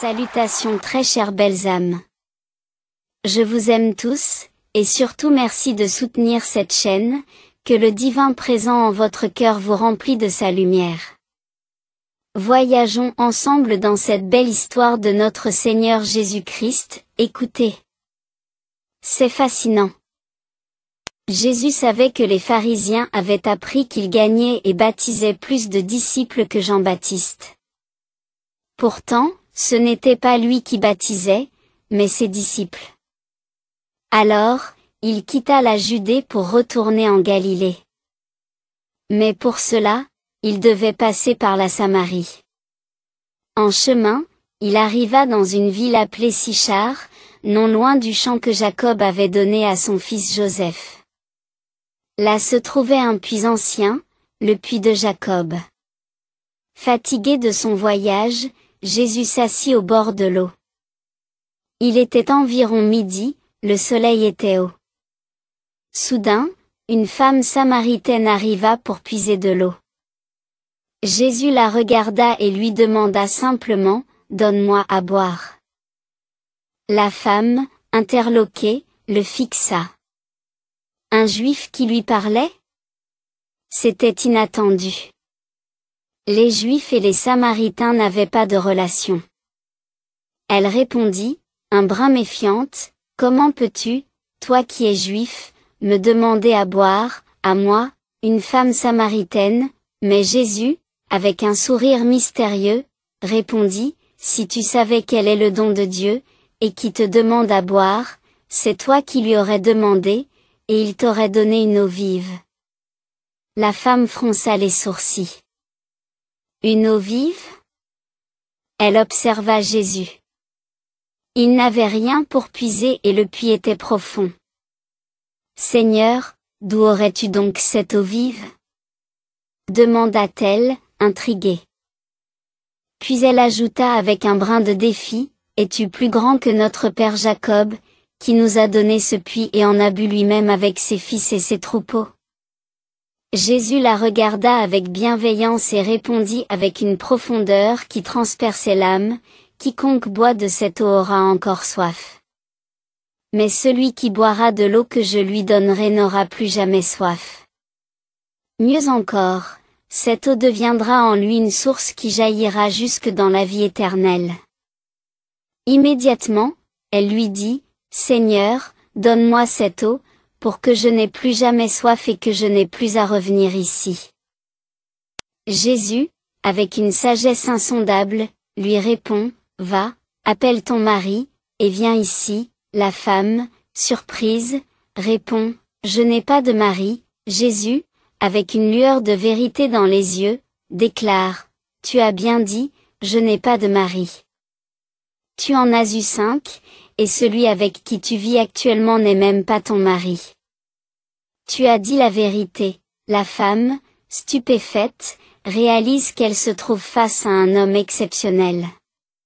Salutations très chères belles âmes. Je vous aime tous, et surtout merci de soutenir cette chaîne, que le divin présent en votre cœur vous remplit de sa lumière. Voyageons ensemble dans cette belle histoire de notre Seigneur Jésus-Christ, écoutez. C'est fascinant. Jésus savait que les pharisiens avaient appris qu'il gagnait et baptisait plus de disciples que Jean-Baptiste. Pourtant, ce n'était pas lui qui baptisait, mais ses disciples. Alors, il quitta la Judée pour retourner en Galilée. Mais pour cela, il devait passer par la Samarie. En chemin, il arriva dans une ville appelée Sychar, non loin du champ que Jacob avait donné à son fils Joseph. Là se trouvait un puits ancien, le puits de Jacob. Fatigué de son voyage, Jésus s'assit au bord de l'eau. Il était environ midi, le soleil était haut. Soudain, une femme samaritaine arriva pour puiser de l'eau. Jésus la regarda et lui demanda simplement, « Donne-moi à boire. » La femme, interloquée, le fixa. Un Juif qui lui parlait? C'était inattendu. Les Juifs et les Samaritains n'avaient pas de relation. Elle répondit, un brin méfiante, « Comment peux-tu, toi qui es Juif, me demander à boire, à moi, une femme samaritaine ?» Mais Jésus, avec un sourire mystérieux, répondit, « Si tu savais quel est le don de Dieu, et qui te demande à boire, c'est toi qui lui aurais demandé, et il t'aurait donné une eau vive. » La femme fronça les sourcils. Une eau vive? Elle observa Jésus. Il n'avait rien pour puiser et le puits était profond. Seigneur, d'où aurais-tu donc cette eau vive? Demanda-t-elle, intriguée. Puis elle ajouta avec un brin de défi, es-tu plus grand que notre père Jacob, qui nous a donné ce puits et en a bu lui-même avec ses fils et ses troupeaux? Jésus la regarda avec bienveillance et répondit avec une profondeur qui transperçait l'âme, quiconque boit de cette eau aura encore soif. Mais celui qui boira de l'eau que je lui donnerai n'aura plus jamais soif. Mieux encore, cette eau deviendra en lui une source qui jaillira jusque dans la vie éternelle. Immédiatement, elle lui dit, « Seigneur, donne-moi cette eau, pour que je n'ai plus jamais soif et que je n'ai plus à revenir ici. » Jésus, avec une sagesse insondable, lui répond, « Va, appelle ton mari, et viens ici. » La femme, surprise, répond, « Je n'ai pas de mari. » Jésus, avec une lueur de vérité dans les yeux, déclare, « Tu as bien dit, je n'ai pas de mari. Tu en as eu 5, et celui avec qui tu vis actuellement n'est même pas ton mari. Tu as dit la vérité. » La femme, stupéfaite, réalise qu'elle se trouve face à un homme exceptionnel.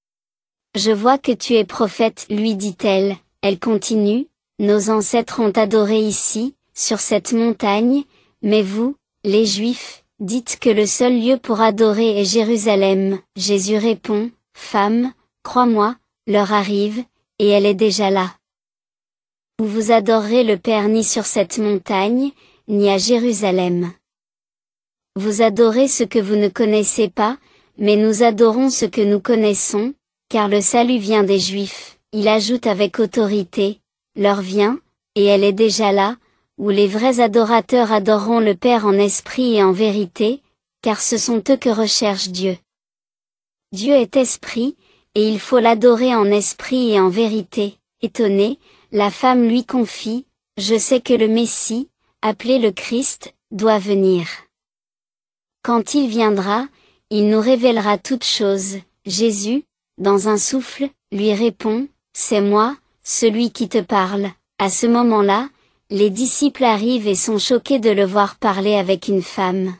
« Je vois que tu es prophète, lui dit-elle. Elle continue, « Nos ancêtres ont adoré ici, sur cette montagne, mais vous, les Juifs, dites que le seul lieu pour adorer est Jérusalem. » Jésus répond, « Femme, crois-moi, l'heure arrive, et elle est déjà là. Où vous adorerez le Père ni sur cette montagne, ni à Jérusalem. Vous adorez ce que vous ne connaissez pas, mais nous adorons ce que nous connaissons, car le salut vient des Juifs. » Il ajoute avec autorité, « L'heure vient, et elle est déjà là, où les vrais adorateurs adoreront le Père en esprit et en vérité, car ce sont eux que recherche Dieu. Dieu est esprit, et il faut l'adorer en esprit et en vérité. » Étonnée, la femme lui confie, « Je sais que le Messie, appelé le Christ, doit venir. Quand il viendra, il nous révélera toutes choses. » Jésus, dans un souffle, lui répond, « C'est moi, celui qui te parle. » À ce moment-là, les disciples arrivent et sont choqués de le voir parler avec une femme.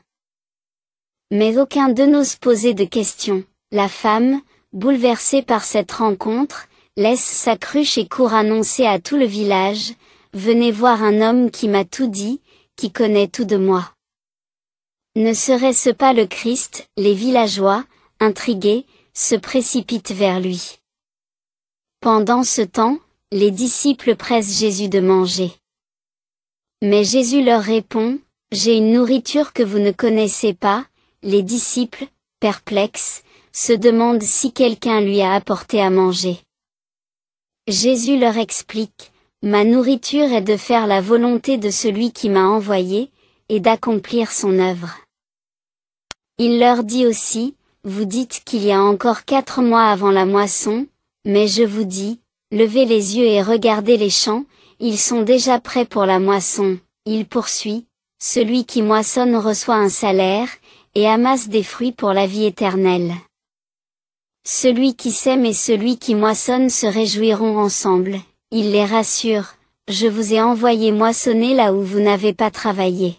Mais aucun d'eux n'ose poser de questions. La femme, bouleversée par cette rencontre, laisse sa cruche et court annoncer à tout le village, « Venez voir un homme qui m'a tout dit, qui connaît tout de moi. » Ne serait-ce pas le Christ? Les villageois, intrigués, se précipitent vers lui. Pendant ce temps, les disciples pressent Jésus de manger. Mais Jésus leur répond, « J'ai une nourriture que vous ne connaissez pas. » Les disciples, perplexes, se demandent si quelqu'un lui a apporté à manger. Jésus leur explique, « Ma nourriture est de faire la volonté de celui qui m'a envoyé, et d'accomplir son œuvre. » Il leur dit aussi, « Vous dites qu'il y a encore 4 mois avant la moisson, mais je vous dis, levez les yeux et regardez les champs, ils sont déjà prêts pour la moisson. » Il poursuit, « Celui qui moissonne reçoit un salaire, et amasse des fruits pour la vie éternelle. Celui qui sème et celui qui moissonne se réjouiront ensemble. » Il les rassure, « Je vous ai envoyé moissonner là où vous n'avez pas travaillé. »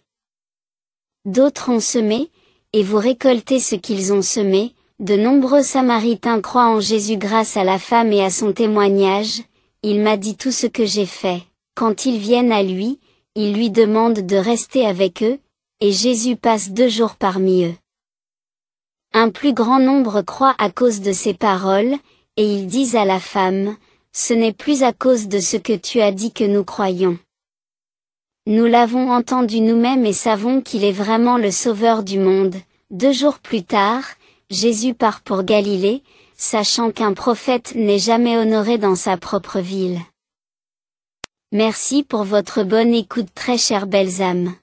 D'autres ont semé, et vous récoltez ce qu'ils ont semé. De nombreux Samaritains croient en Jésus grâce à la femme et à son témoignage, « Il m'a dit tout ce que j'ai fait. » Quand ils viennent à lui, ils lui demandent de rester avec eux, et Jésus passe 2 jours parmi eux. Un plus grand nombre croit à cause de ces paroles, et ils disent à la femme, « Ce n'est plus à cause de ce que tu as dit que nous croyons. Nous l'avons entendu nous-mêmes et savons qu'il est vraiment le Sauveur du monde. » 2 jours plus tard, Jésus part pour Galilée, sachant qu'un prophète n'est jamais honoré dans sa propre ville. Merci pour votre bonne écoute très chères belles âmes.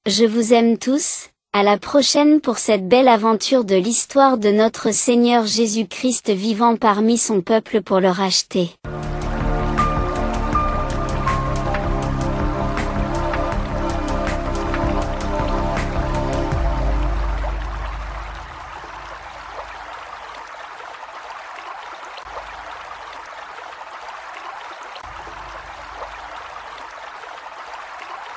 Je vous aime tous, à la prochaine pour cette belle aventure de l'histoire de notre Seigneur Jésus-Christ vivant parmi son peuple pour le racheter.